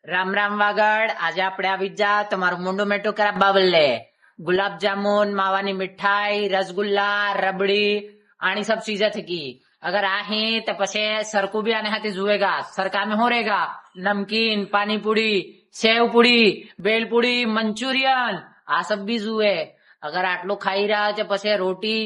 રામ રામ વાગડ. આજે આપણે આવી જા તમારું મોંડું મેટું કરાવવા બદલે ગુલાબ जामुन, मावानी मिठाई, रसगुल्ला, रबड़ी आनी सब चीजें थी। अगर आहे तो पछे सरकू भी आने हाथे जुएगा। सरका में हो रहेगा नमकीन, पानी पूरी, सेव पूरी, बेल पूरी, मंचूरियन आ सब भी जुए। अगर आटलो खाई रहा तो पछे रोटी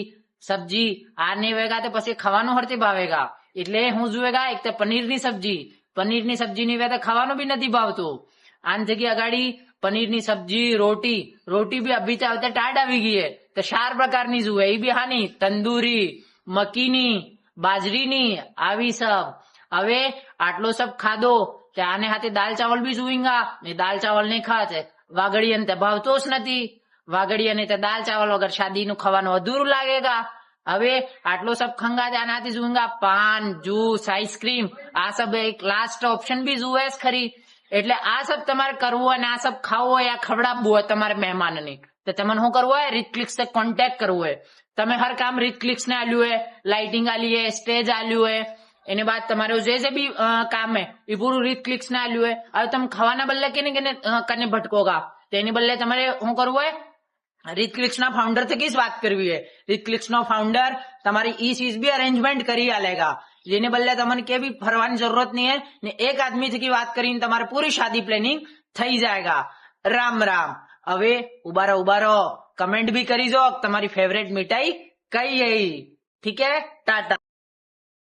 सब्जी आ नहीं वेगा तो पछे खावानो हरते भावेगा। એટલે હું जुएगा एक तो पनीर ની સબ્જી ની વે તો ખાવાનું બી નથી ભાવતું। આન જગ્યા અગાડી પનીરની સબ્જી, રોટી બી અભી ચાલતે ટાઢ આવી ગઈ है तो 4 પ્રકારની जुए એ બી હાની તંદૂરી, મકીની, બાજરીની આવી सब। હવે આટલો सब ખાધો તો આને હાથે દાલ ચાવલ બી जुएंगा ને દાલ ચાવલ નહીં ખાતે વાગડીયન તે ભાવતો જ નથી। વાગડીયને તે દાલ ચાવલ વગર શાદીનું ખાવાનું અધૂરું લાગેગા। હવે આટલો सब ખંગા આનાથી जुएंगा પાન, જ્યુસ, આઈસ્ક્રીમ આ सब એક લાસ્ટ ઓપ્શન બી जुए જ ખરી। એટલે આ सब તમારે કરવું હોય ને આ सब ખાવું હોય આ ખવડાવવું હોય તમારે મહેમાનને તો તમને શું કરવું હોય રીત ક્લિક્સ से કોન્ટેક્ટ કરવું હોય। તમે હર કામ રીત ક્લિક્સ ने આલ્યું है, લાઇટિંગ આલી है, સ્ટેજ આલ્યું है, એને બાદ તમારું જે બી કામ है એ પૂરું રીત ક્લિક્સ ने આલ્યું है। હવે તમે ખાવાના બદલે કેને કને ભટકોગા તો એની બદલે તમારે શું કરવું હોય રીત ક્લિક્સ ના फाउंडर थकी बात करवी है। રીત ક્લિક્સ નો फाउंडर તમારી ई चीज भी अरेंजमेंट કરી आलेगा જેને બદલે તમને કે भी ફરવાની જરૂરત नहीं है ने एक आदमी थकी बात કરીને તમારે પૂરી शादी प्लानिंग થઈ जाएगा। राम राम। હવે ઉબારો કમેન્ટ भी કરી જો તમારી फेवरेट मिठाई कई है। ठीक है, टाटा।